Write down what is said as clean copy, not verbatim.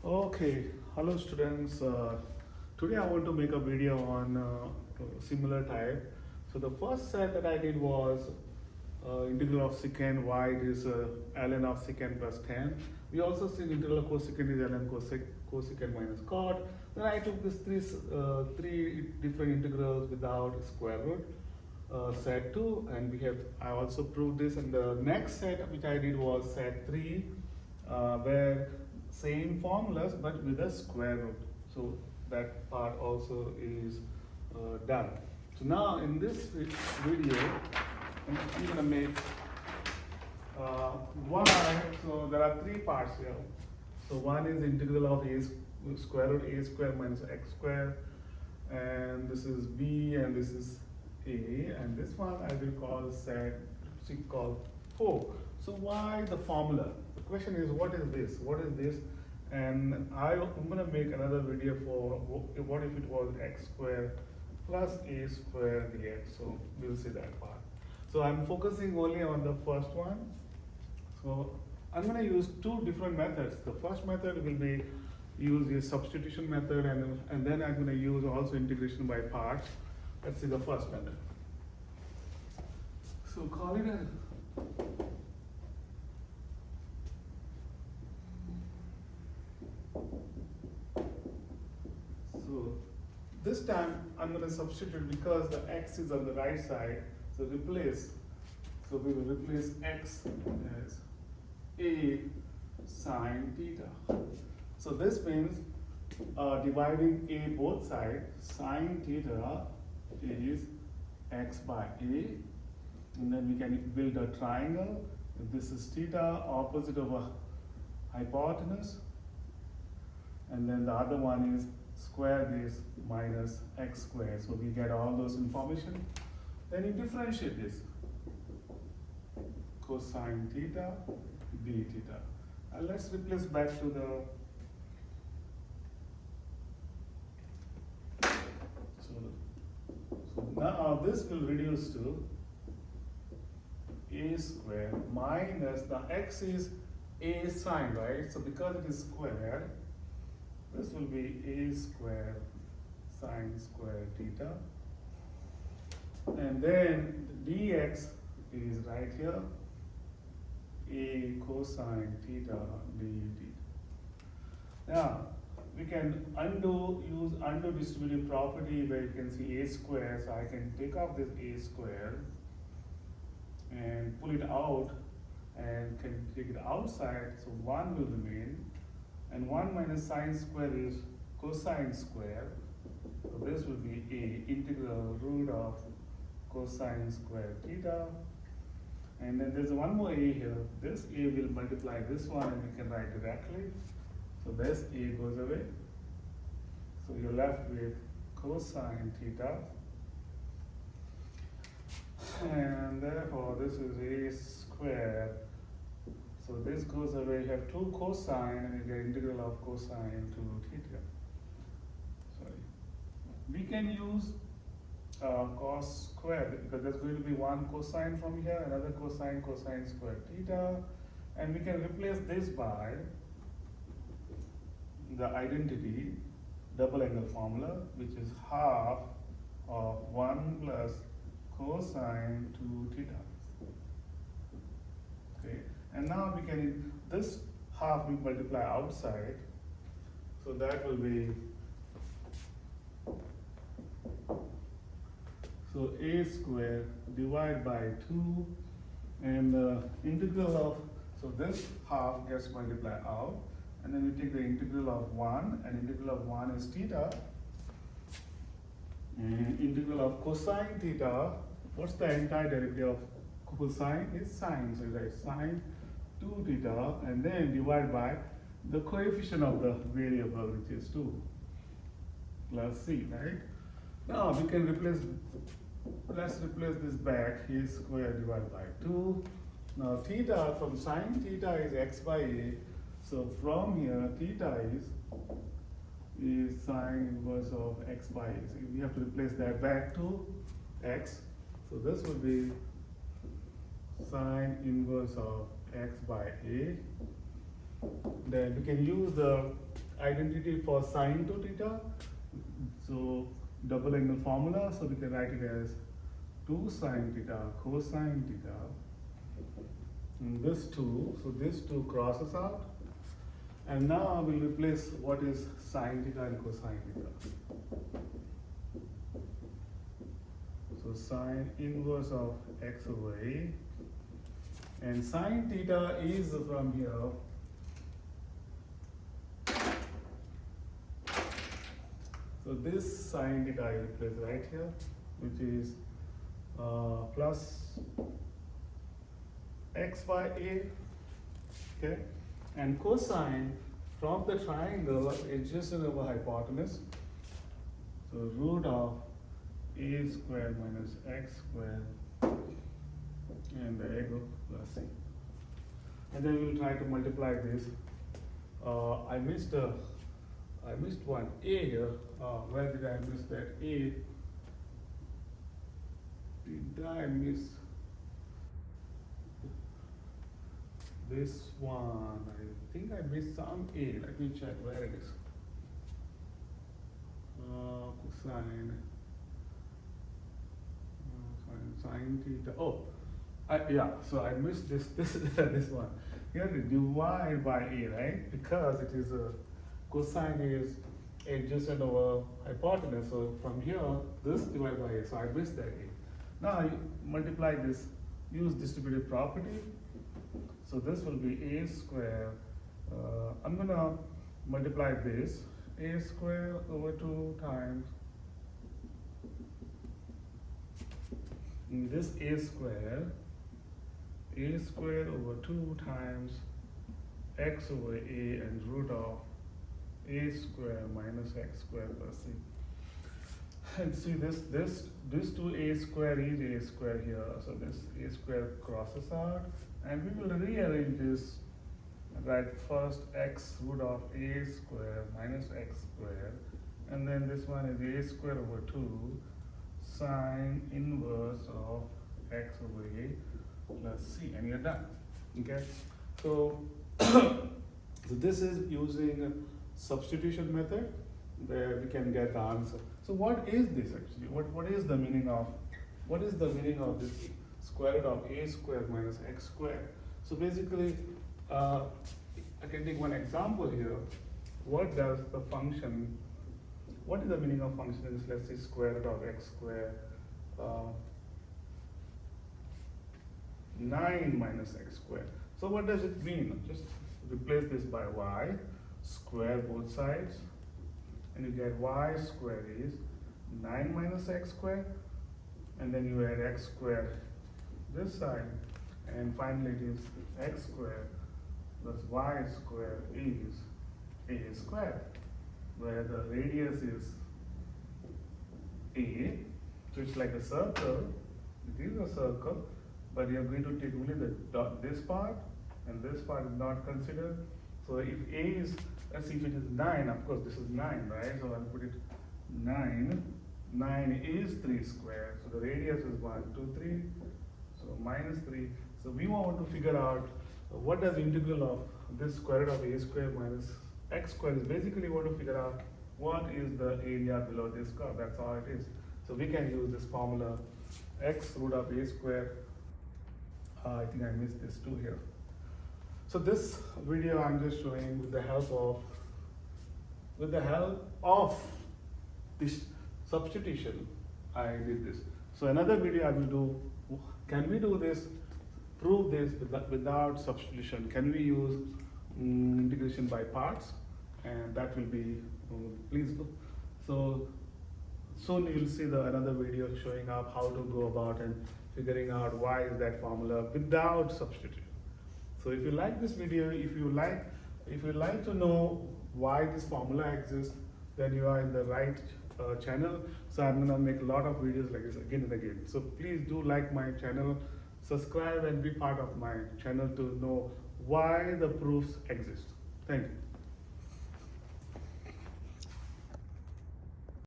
Okay, hello students. Today I want to make a video on similar type. So the first set that I did was integral of secant y is ln of secant plus 10. We also see integral of cosecant is ln cosecant minus cot. Then I took this three different integrals without square root. Set 2, and I also proved this, and the next set which I did was set 3, where same formulas but with a square root. So that part also is done. So now in this video I'm going to make y. So there are three parts here. So one is integral of square root a square minus x square, and this is b, and this is a, and this one I will call set called 4. So why the formula? The question is, what is this? What is this? And I'm going to make another video for what if it was x square plus a square dx. So we'll see that part. So I'm focusing only on the first one. So I'm going to use two different methods. The first method will be use the substitution method, and then I'm going to use also integration by parts. Let's see the first method. So call it a so this time I'm going to substitute because the x is on the right side. So replace. So we will replace x as a sine theta. So this means dividing a both sides, sine theta is x by a, and then we can build a triangle. If this is theta, opposite of a hypotenuse, and then the other one is square this minus x squared. So we get all those information. Then you differentiate this. Cosine theta d theta. And let's replace back to the so now this will reduce to a square minus the x is a sine, right? So because it is square, this will be a square sine square theta, and then dx is right here, a cosine theta d theta. Now we can use undo distributive property, where you can see a square. So I can take off this a square and pull it out, and can take it outside. So 1 will remain, and 1 minus sine square is cosine square. So this will be a integral root of cosine square theta. And then there's one more a here. This a will multiply this one, and we can write directly. So this a goes away. So you're left with cosine theta. And therefore this is a square. So this goes away. You have 2 cosine, and you get integral of cosine to theta. Sorry. We can use cos square, because there's going to be one cosine from here, another cosine square theta, and we can replace this by the identity double angle formula, which is half of 1 plus cosine 2 theta. Okay, and now we can, this half we multiply outside, so that will be, so a square divided by 2, and the integral of, so this half gets multiplied out, and then we take the integral of 1, and integral of 1 is theta, and integral of cosine theta, what's the entire derivative of cosine? Is sine, so you write sine 2 theta, and then divide by the coefficient of the variable, which is 2, plus c, right? Now we can replace, let's replace this back, a square divided by 2. Now theta, from sine theta is x by a, so from here theta is sine inverse of x by a. So we have to replace that back to x. So this will be sine inverse of x by a. Then we can use the identity for sine to theta. So double angle formula, so we can write it as 2 sine theta cosine theta. And this 2, so this 2 crosses out. And now we'll replace what is sine theta and cosine theta. So sine inverse of x over a. And sine theta is from here. So this sine theta I replace right here, which is plus x by a, okay? And cosine from the triangle adjacent over hypotenuse. So root of a squared minus x squared and the ego plus c. And then we'll try to multiply this. I missed one a here. Where did I miss that a? Did I miss this one? I think I missed some a. Let me check where it is. Cosine. Sine theta. Oh, yeah. So I missed this this one. You have to divide by a, right? Because it is a cosine is adjacent over hypotenuse. So from here, this divided by a. So I missed that a. Now you multiply this. Use distributive property. So this will be a square. I'm gonna multiply this a square over 2 times this a square over 2 times x over a and root of a square minus x square plus c. And see this 2a square is a square here, so this a square crosses out, and we will rearrange this. Right, first x root of a square minus x square, and then this one is a square over 2 sine inverse of x over a plus c, and you're done. Okay, so so this is using substitution method where we can get the answer. So what is this actually? What is the meaning of this square root of a square minus x square? So basically, I can take one example here. What does the function? What is the meaning of function is, let's say, square root of x square 9 minus x square. So what does it mean? Just replace this by y, square both sides, and you get y square is 9 minus x square, and then you add x square this side, and finally it is x square plus y square is a square, where the radius is a, so it's like a circle. It is a circle, but you are going to take only the this part, and this part is not considered. So if a is, let's see if it is 9, of course this is 9, right? So I'll put it 9. 9 is 3 square, so the radius is 1, 2, 3, so minus 3. So we want to figure out what does integral of this square root of a square minus x square is. Basically want to figure out what is the area below this curve. That's all it is. So we can use this formula x root of a square. I think I missed this 2 here. So this video I'm just showing with the help of this substitution, I did this. So another video I will do, can we do this, prove this without substitution? Can we use integration by parts? And that will be, please do. So soon you'll see another video showing up how to go about and figuring out why is that formula without substitution. So if you like this video, if you like to know why this formula exists, then you are in the right channel. So I'm gonna make a lot of videos like this again and again. So please do like my channel, subscribe and be part of my channel to know why the proofs exist. Thank you.